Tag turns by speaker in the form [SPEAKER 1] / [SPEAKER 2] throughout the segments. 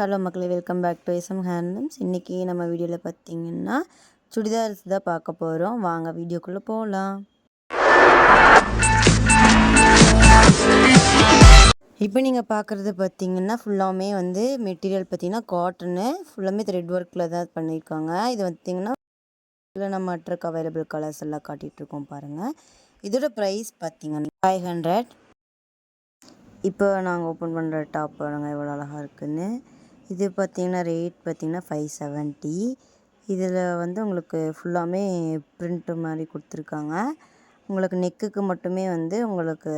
[SPEAKER 1] Hello மக்களே, welcome back to SM handlooms. இன்றைக்கி நம்ம வீடியோவில் பார்த்திங்கன்னா சுடிதார்ஸ் தான் பார்க்க போகிறோம். வாங்க வீடியோக்குள்ளே போகலாம். இப்போ நீங்கள் பார்க்குறது பார்த்திங்கன்னா ஃபுல்லாமே வந்து மெட்டீரியல் பார்த்திங்கன்னா காட்டனு, ஃபுல்லாமே த்ரெட் ஒர்க்கில் தான் பண்ணியிருக்காங்க. இது பார்த்திங்கன்னா இதில் நம்ம ட்ரக் அவைலபிள் கலர்ஸ் எல்லாம் காட்டிகிட்ருக்கோம் பாருங்கள். இதோட ப்ரைஸ் பார்த்திங்கன்னா 500. இப்போ நாங்கள் ஓப்பன் பண்ணுற டாப் பாருங்கள் எவ்வளோ அழகாக இருக்குதுன்னு. இது பார்த்திங்கன்னா ரேட் பார்த்திங்கன்னா 570. இதில் வந்து உங்களுக்கு ஃபுல்லாமே ப்ரிண்ட்டு மாதிரி கொடுத்துருக்காங்க. உங்களுக்கு நெக்குக்கு மட்டுமே வந்து உங்களுக்கு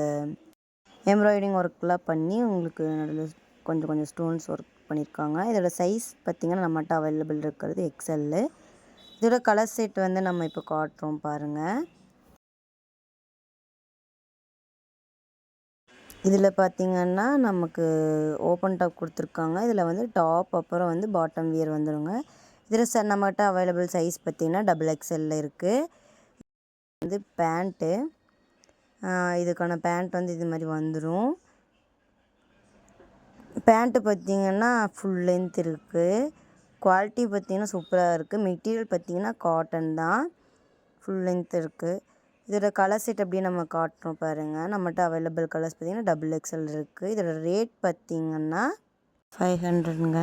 [SPEAKER 1] எம்ப்ராய்டிங் ஒர்க்லாம் பண்ணி உங்களுக்கு நடுவில் கொஞ்சம் கொஞ்சம் ஸ்டோன்ஸ் ஒர்க் பண்ணியிருக்காங்க. இதோட சைஸ் பார்த்திங்கன்னா நம்மகிட்ட அவைலபிள் இருக்கிறது XL. இதோட கலர் செட் வந்து நம்ம இப்போ காட்டுறோம் பாருங்கள். இதில் பார்த்திங்கன்னா நமக்கு ஓப்பன் டாப் கொடுத்துருக்காங்க. இதில் வந்து டாப் அப்புறம் வந்து பாட்டம் வியர் வந்துடுங்க. இதில் நம்மகிட்ட அவைலபிள் சைஸ் பார்த்திங்கன்னா XXL இருக்குது. வந்து பேண்ட்டு, இதுக்கான பேண்ட் வந்து இது மாதிரி வந்துடும். பேண்ட்டு பார்த்திங்கன்னா ஃபுல் லென்த் இருக்குது. குவாலிட்டி பார்த்திங்கன்னா சூப்பராக இருக்குது. மெட்டீரியல் பார்த்திங்கன்னா காட்டன் தான், ஃபுல் லென்த் இருக்குது. இதோட கலர் செட் அப்படியே நம்ம காட்டுறோம் பாருங்கள். நம்மகிட்ட அவைலபிள் கலர்ஸ் பார்த்திங்கன்னா XXL இருக்குது. இதோட ரேட் பார்த்திங்கன்னா 500ங்க.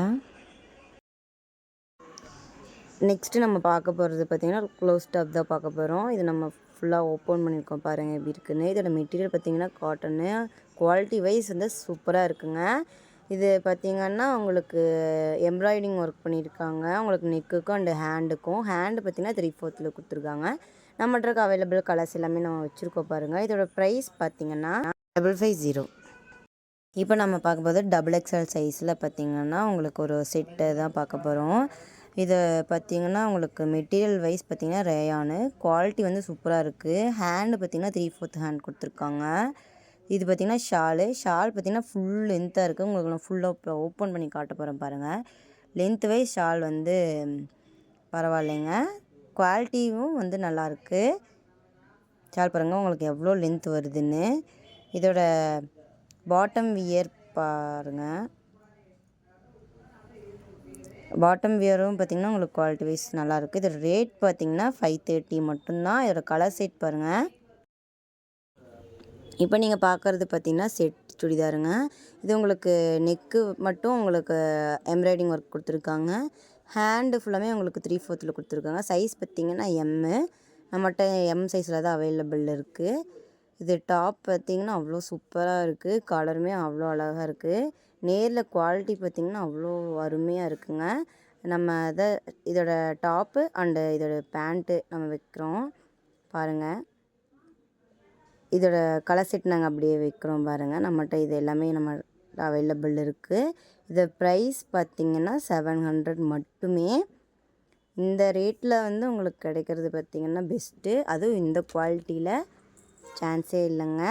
[SPEAKER 1] நெக்ஸ்ட்டு நம்ம பார்க்க போகிறது பார்த்திங்கன்னா க்ளோஸ் டாப் தான் பார்க்க போகிறோம். இது நம்ம ஃபுல்லாக ஓப்பன் பண்ணியிருக்கோம் பாருங்கள் எப்படி இருக்குன்னு. இதோட மெட்டீரியல் பார்த்திங்கன்னா காட்டனு, குவாலிட்டி வைஸ் வந்து சூப்பராக இருக்குங்க. இது பார்த்திங்கன்னா உங்களுக்கு எம்ப்ராய்டிங் ஒர்க் பண்ணியிருக்காங்க. உங்களுக்கு நெக்குக்கும் அண்டு ஹேண்டுக்கும். ஹேண்டு பார்த்திங்கன்னா 3/4 கொடுத்துருக்காங்க. நம்மகிட்ட இருக்க அவைலபிள் கலர்ஸ் எல்லாமே நம்ம வச்சுருக்கோம் பாருங்கள். இதோட ப்ரைஸ் பார்த்திங்கன்னா 550. இப்போ நம்ம பார்க்க போது XXL சைஸில் பார்த்திங்கன்னா உங்களுக்கு ஒரு செட்டை தான் பார்க்க போகிறோம். இதை பார்த்திங்கன்னா உங்களுக்கு மெட்டீரியல் வைஸ் பார்த்திங்கன்னா ரேயானு, குவாலிட்டி வந்து சூப்பராக இருக்குது. ஹேண்டு பார்த்திங்கன்னா 3/4 ஹேண்ட் கொடுத்துருக்காங்க. இது பார்த்திங்கன்னா ஷால் பார்த்திங்கன்னா ஃபுல் லென்த்தாக இருக்குது. உங்களுக்கு நான் ஃபுல்லாக இப்போ ஓப்பன் பண்ணி காட்ட போகிறேன் பாருங்கள். லென்த் வைஸ் ஷால் வந்து பரவாயில்லைங்க. குவாலிட்டியும் வந்து நல்லாயிருக்கு. ஷால் பாருங்கள் உங்களுக்கு எவ்வளோ லென்த் வருதுன்னு. இதோட பாட்டம் வியர் பாருங்கள். பாட்டம் வியரும் பார்த்திங்கன்னா உங்களுக்கு குவாலிட்டி வைஸ் நல்லாயிருக்கு. இதோட ரேட் பார்த்திங்கன்னா 530 மட்டும்தான். இதோட கலர் செட் பாருங்கள். இப்போ நீங்கள் பார்க்குறது பார்த்திங்கன்னா செட் சுடிதாருங்க. இது உங்களுக்கு நெக்கு மட்டும் உங்களுக்கு எம்ப்ராய்டிங் ஒர்க் கொடுத்துருக்காங்க. ஹேண்டு ஃபுல்லாமே உங்களுக்கு 3/4 கொடுத்துருக்காங்க. சைஸ் பார்த்திங்கன்னா எம்மு. நம்மகிட்ட எம் சைஸில் தான் அவைலபிள் இருக்குது. இது டாப் பார்த்திங்கன்னா அவ்வளோ சூப்பராக இருக்குது. கலருமே அவ்வளோ அழகாக இருக்குது. நேரில் குவாலிட்டி பார்த்திங்கன்னா அவ்வளோ அருமையாக இருக்குங்க. நம்ம இதோட டாப்பு அண்டு இதோட பேண்ட்டு நம்ம வைக்கிறோம் பாருங்கள். இதோட கலர் செட் நாங்கள் அப்படியே வைக்கிறோம் பாருங்கள். நம்மகிட்ட இது எல்லாமே நம்ம அவைலபிள் இருக்குது. இது ப்ரைஸ் பார்த்திங்கன்னா 700 மட்டுமே. இந்த ரேட்டில் வந்து உங்களுக்கு கிடைக்கிறது பார்த்திங்கன்னா பெஸ்ட்டு. அதுவும் இந்த குவாலிட்டியில் சான்ஸே இல்லைங்க.